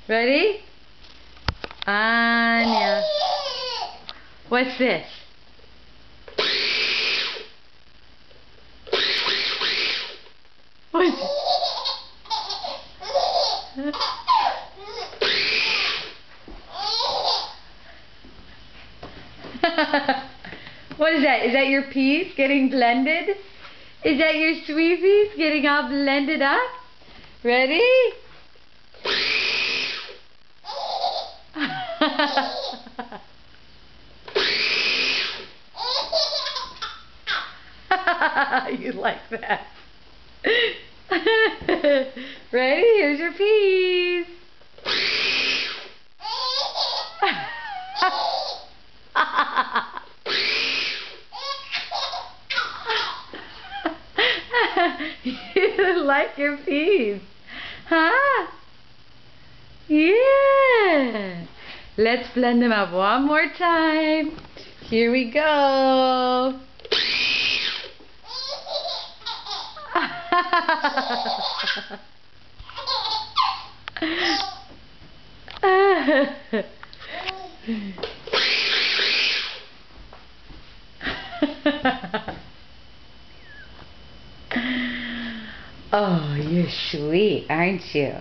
Ready? Anya. What's this? What's this? What is that? Is that your peas getting blended? Is that your sweet peas getting all blended up? Ready? You like that? Ready? Here's your peas. You like your peas, huh? Yeah. Let's blend them up one more time. Here we go. Oh, you're sweet, aren't you?